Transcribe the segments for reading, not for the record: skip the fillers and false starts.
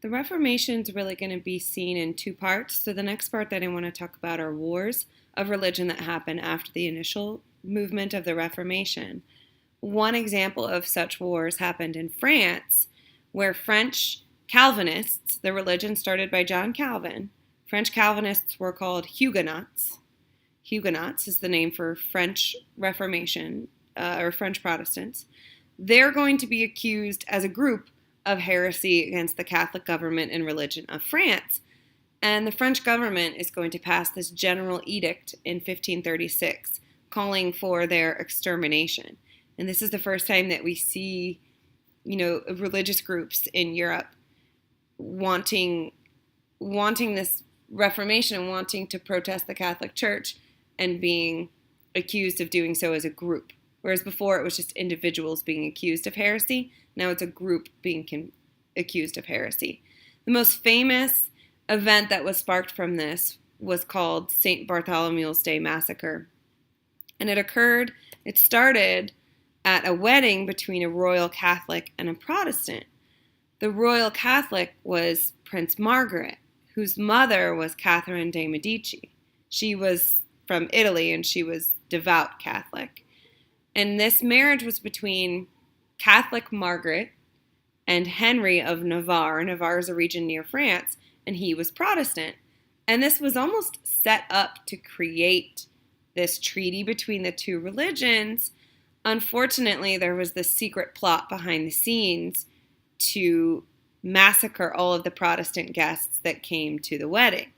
The Reformation is really going to be seen in two parts. So, the next part that I want to talk about are wars of religion that happened after the initial movement of the Reformation. One example of such wars happened in France, where French Calvinists, the religion started by John Calvin, French Calvinists were called Huguenots. Huguenots is the name for French Reformation or French Protestants. They're going to be accused as a group of heresy against the Catholic government and religion of France. And the French government is going to pass this general edict in 1536 calling for their extermination. And this is the first time that we see, religious groups in Europe wanting this Reformation and wanting to protest the Catholic Church and being accused of doing so as a group. Whereas before it was just individuals being accused of heresy. Now it's a group being accused of heresy. The most famous event that was sparked from this was called St. Bartholomew's Day Massacre. And it started at a wedding between a royal Catholic and a Protestant. The royal Catholic was Prince Margaret, whose mother was Catherine de' Medici. She was from Italy and she was devout Catholic. And this marriage was between Catholic Margaret and Henry of Navarre. Navarre is a region near France, and he was Protestant. And this was almost set up to create this treaty between the two religions. Unfortunately, there was this secret plot behind the scenes to massacre all of the Protestant guests that came to the wedding.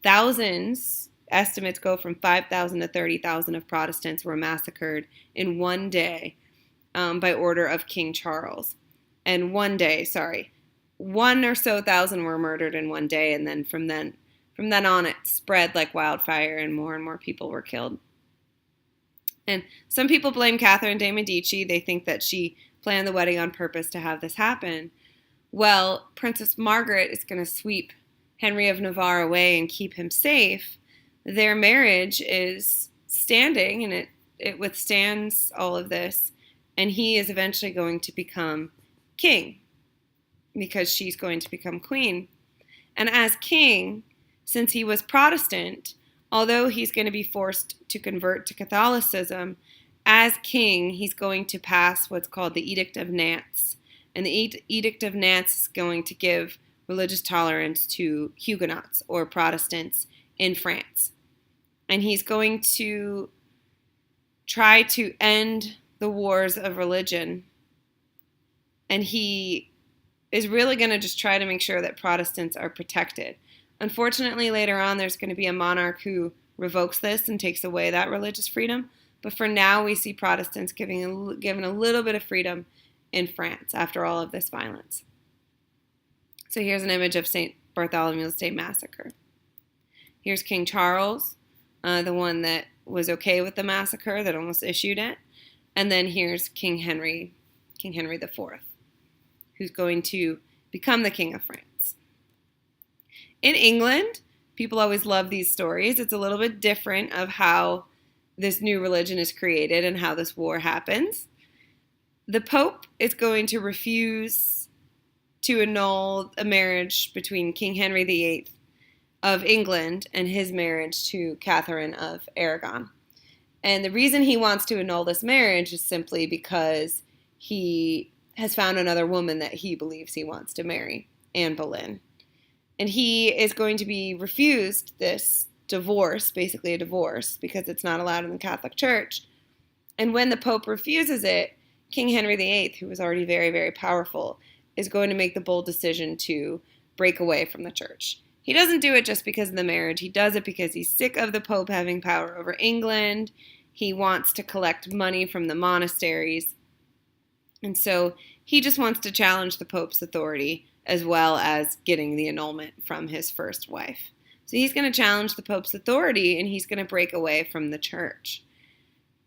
Thousands, estimates go from 5,000 to 30,000 of Protestants were massacred in one day by order of King Charles. And one or so thousand were murdered in one day, and then from then on it spread like wildfire and more people were killed. And some people blame Catherine de' Medici. They think that she planned the wedding on purpose to have this happen. Well, Princess Margaret is going to sweep Henry of Navarre away and keep him safe. Their marriage is standing, and it withstands all of this, and he is eventually going to become king because she's going to become queen. And as king, since he was Protestant, although he's going to be forced to convert to Catholicism, as king, he's going to pass what's called the Edict of Nantes. And the Edict of Nantes is going to give religious tolerance to Huguenots or Protestants in France. And he's going to try to end the wars of religion. And he is really going to just try to make sure that Protestants are protected. Unfortunately, later on, there's going to be a monarch who revokes this and takes away that religious freedom. But for now, we see Protestants given a little bit of freedom in France after all of this violence. So here's an image of St. Bartholomew's Day Massacre. Here's King Charles, the one that was okay with the massacre, that almost issued it. And then here's King Henry IV, who's going to become the King of France. In England, people always love these stories. It's a little bit different of how this new religion is created and how this war happens. The Pope is going to refuse to annul a marriage between King Henry VIII of England and his marriage to Catherine of Aragon. And the reason he wants to annul this marriage is simply because he has found another woman that he believes he wants to marry, Anne Boleyn. And he is going to be refused this divorce, basically a divorce, because it's not allowed in the Catholic Church. And when the Pope refuses it, King Henry VIII, who was already very, very powerful, is going to make the bold decision to break away from the church. He doesn't do it just because of the marriage. He does it because he's sick of the Pope having power over England. He wants to collect money from the monasteries. And so he just wants to challenge the Pope's authority as well as getting the annulment from his first wife. So he's going to challenge the Pope's authority and he's going to break away from the church.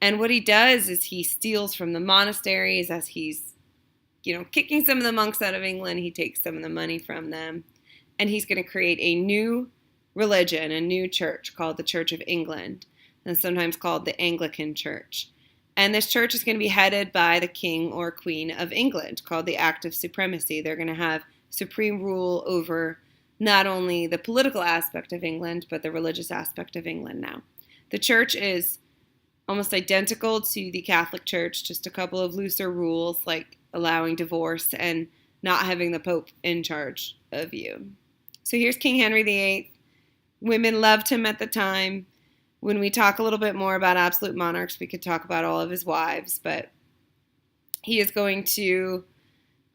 And what he does is he steals from the monasteries as he's, kicking some of the monks out of England. He takes some of the money from them. And he's going to create a new religion, a new church called the Church of England, and sometimes called the Anglican Church. And this church is going to be headed by the King or Queen of England, called the Act of Supremacy. They're going to have supreme rule over not only the political aspect of England, but the religious aspect of England now. The church is almost identical to the Catholic Church, just a couple of looser rules like allowing divorce and not having the Pope in charge of you. So here's King Henry VIII. Women loved him at the time. When we talk a little bit more about absolute monarchs, we could talk about all of his wives, but he is going to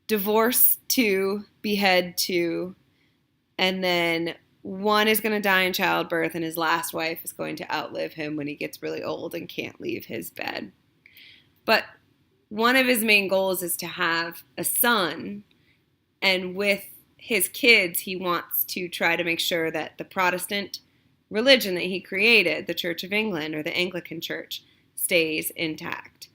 divorce 2, behead 2, and then 1 is going to die in childbirth, and his last wife is going to outlive him when he gets really old and can't leave his bed. But one of his main goals is to have a son, and with his kids, he wants to try to make sure that the Protestant religion that he created, the Church of England or the Anglican Church, stays intact.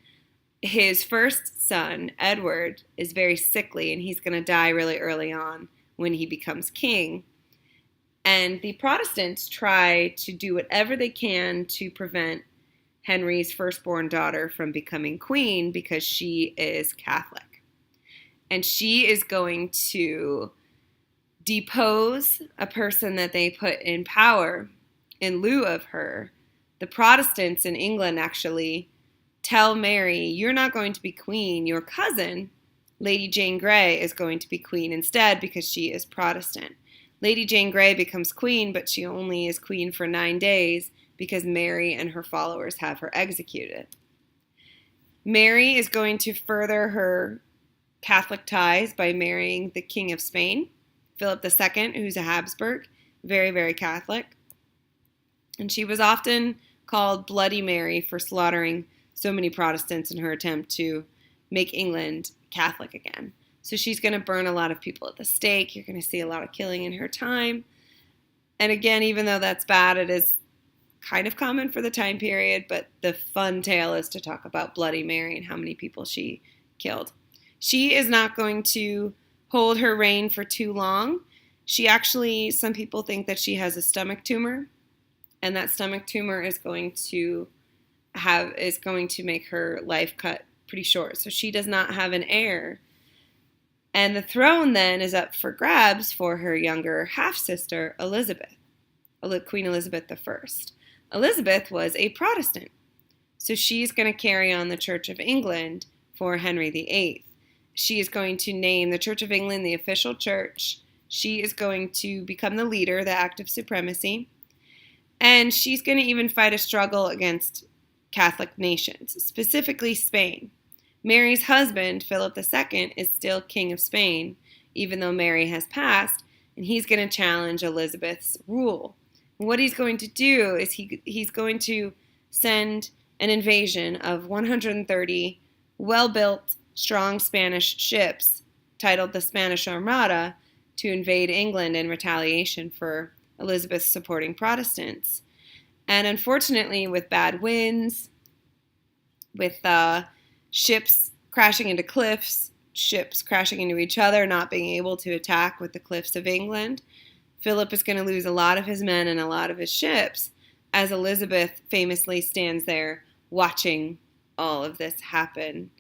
His first son, Edward, is very sickly, and he's going to die really early on when he becomes king. And the Protestants try to do whatever they can to prevent Henry's firstborn daughter from becoming queen because she is Catholic. And she is going to depose a person that they put in power in lieu of her. The Protestants in England actually tell Mary, you're not going to be queen. Your cousin, Lady Jane Grey, is going to be queen instead because she is Protestant. Lady Jane Grey becomes queen, but she only is queen for 9 days because Mary and her followers have her executed. Mary is going to further her Catholic ties by marrying the King of Spain, Philip II, who's a Habsburg, very, very Catholic. And she was often called Bloody Mary for slaughtering so many Protestants in her attempt to make England Catholic again. So she's going to burn a lot of people at the stake. You're going to see a lot of killing in her time. And again, even though that's bad, it is kind of common for the time period, but the fun tale is to talk about Bloody Mary and how many people she killed. She is not going to hold her reign for too long. She actually, some people think that she has a stomach tumor, and that stomach tumor is going to make her life cut pretty short. So she does not have an heir. And the throne then is up for grabs for her younger half-sister, Elizabeth, Queen Elizabeth I. Elizabeth was a Protestant, so she's going to carry on the Church of England for Henry VIII. She is going to name the Church of England the official church. She is going to become the leader, the Act of Supremacy, and she's going to even fight a struggle against Catholic nations, specifically Spain. Mary's husband, Philip II, is still King of Spain, even though Mary has passed, and he's going to challenge Elizabeth's rule. And what he's going to do is he's going to send an invasion of 130 well-built, strong Spanish ships, titled the Spanish Armada, to invade England in retaliation for Elizabeth supporting Protestants. And unfortunately, with bad winds, with ships crashing into cliffs, ships crashing into each other, not being able to attack with the cliffs of England, Philip is going to lose a lot of his men and a lot of his ships, as Elizabeth famously stands there watching all of this happen.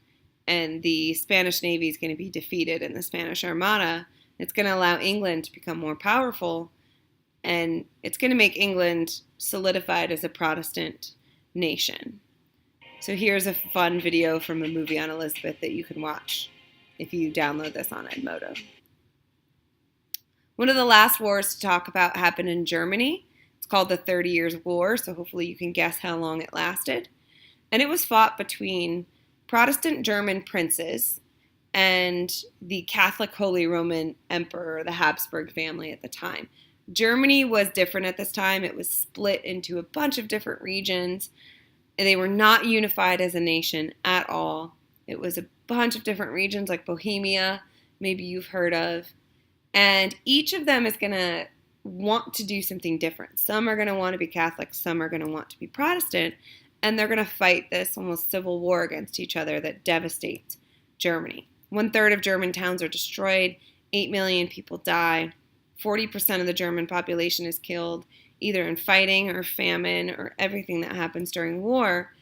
And the Spanish Navy is going to be defeated in the Spanish Armada. It's going to allow England to become more powerful, and it's going to make England solidified as a Protestant nation. So here's a fun video from a movie on Elizabeth that you can watch if you download this on Edmodo. One of the last wars to talk about happened in Germany. It's called the 30 Years' War, so hopefully you can guess how long it lasted. And it was fought between Protestant German princes and the Catholic Holy Roman Emperor, the Habsburg family at the time. Germany was different at this time. It was split into a bunch of different regions. They were not unified as a nation at all. It was a bunch of different regions like Bohemia, maybe you've heard of. And each of them is going to want to do something different. Some are going to want to be Catholic, some are going to want to be Protestant, and they're going to fight this almost civil war against each other that devastates Germany. 1/3 of German towns are destroyed, 8 million people die, 40% of the German population is killed, either in fighting or famine or everything that happens during war.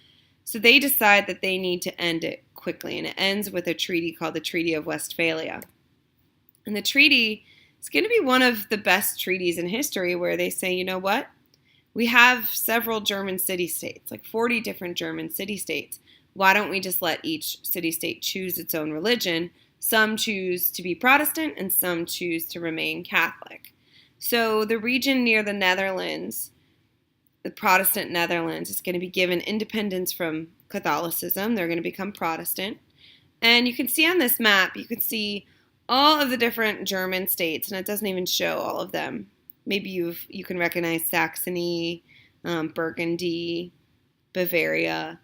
So they decide that they need to end it quickly, and it ends with a treaty called the Treaty of Westphalia. And the treaty is going to be one of the best treaties in history where they say, you know what? We have several German city-states, like 40 different German city-states. Why don't we just let each city-state choose its own religion? Some choose to be Protestant and some choose to remain Catholic. So the region near the Netherlands, the Protestant Netherlands, is going to be given independence from Catholicism. They're going to become Protestant. And you can see on this map, you can see all of the different German states, and it doesn't even show all of them. Maybe you can recognize Saxony, Burgundy, Bavaria.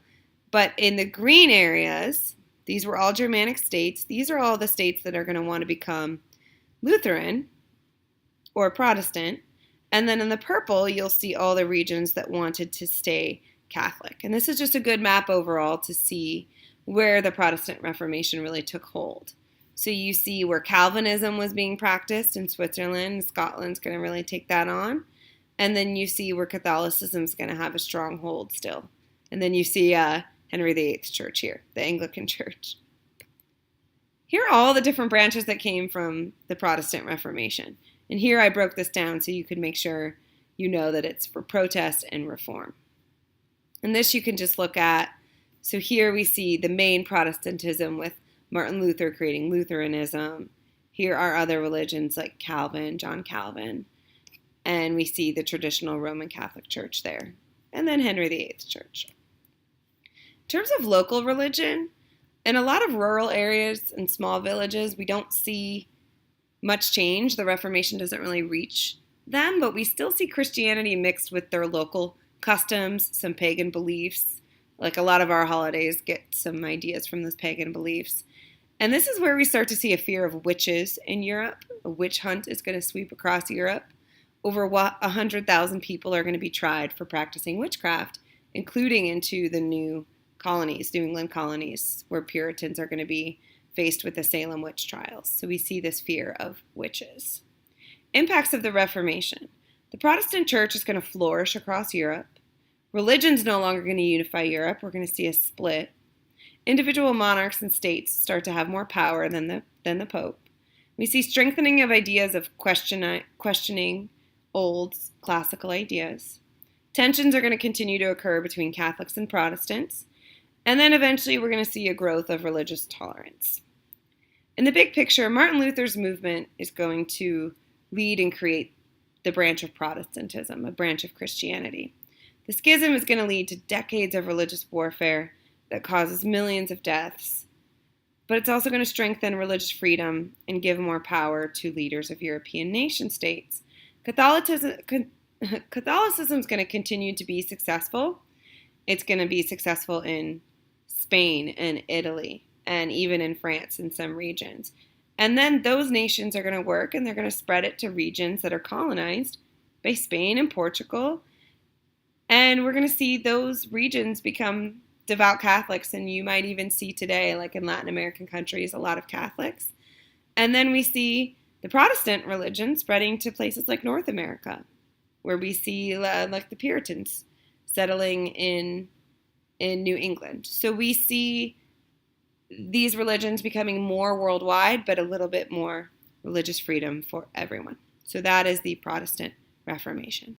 But in the green areas, these were all Germanic states. These are all the states that are going to want to become Lutheran or Protestant. And then in the purple, you'll see all the regions that wanted to stay Catholic. And this is just a good map overall to see where the Protestant Reformation really took hold. So you see where Calvinism was being practiced in Switzerland. Scotland's going to really take that on. And then you see where Catholicism's going to have a strong hold still. And then you see Henry VIII's church here, the Anglican Church. Here are all the different branches that came from the Protestant Reformation. And here I broke this down so you could make sure you know that it's for protest and reform. And this you can just look at. So here we see the main Protestantism with Martin Luther creating Lutheranism. Here are other religions like Calvin, John Calvin. And we see the traditional Roman Catholic Church there. And then Henry VIII's church. In terms of local religion, in a lot of rural areas and small villages, we don't see much change. The Reformation doesn't really reach them, but we still see Christianity mixed with their local customs, some pagan beliefs. Like a lot of our holidays get some ideas from those pagan beliefs. And this is where we start to see a fear of witches in Europe. A witch hunt is going to sweep across Europe. Over 100,000 people are going to be tried for practicing witchcraft, including into the new colonies, New England colonies, where Puritans are going to be faced with the Salem witch trials. So we see this fear of witches. Impacts of the Reformation. The Protestant church is going to flourish across Europe. Religion's no longer going to unify Europe. We're going to see a split. Individual monarchs and states start to have more power than the Pope. We see strengthening of ideas of questioning old classical ideas. Tensions are going to continue to occur between Catholics and Protestants. And then eventually we're going to see a growth of religious tolerance. In the big picture, Martin Luther's movement is going to lead and create the branch of Protestantism, a branch of Christianity. The schism is going to lead to decades of religious warfare that causes millions of deaths, but it's also going to strengthen religious freedom and give more power to leaders of European nation states. Catholicism is going to continue to be successful. It's going to be successful in Spain and Italy and even in France in some regions. And then those nations are going to work and they're going to spread it to regions that are colonized by Spain and Portugal. And we're going to see those regions become devout Catholics. And you might even see today, like in Latin American countries, a lot of Catholics. And then we see the Protestant religion spreading to places like North America, where we see like the Puritans settling in New England. So we see these religions becoming more worldwide, but a little bit more religious freedom for everyone. So that is the Protestant Reformation.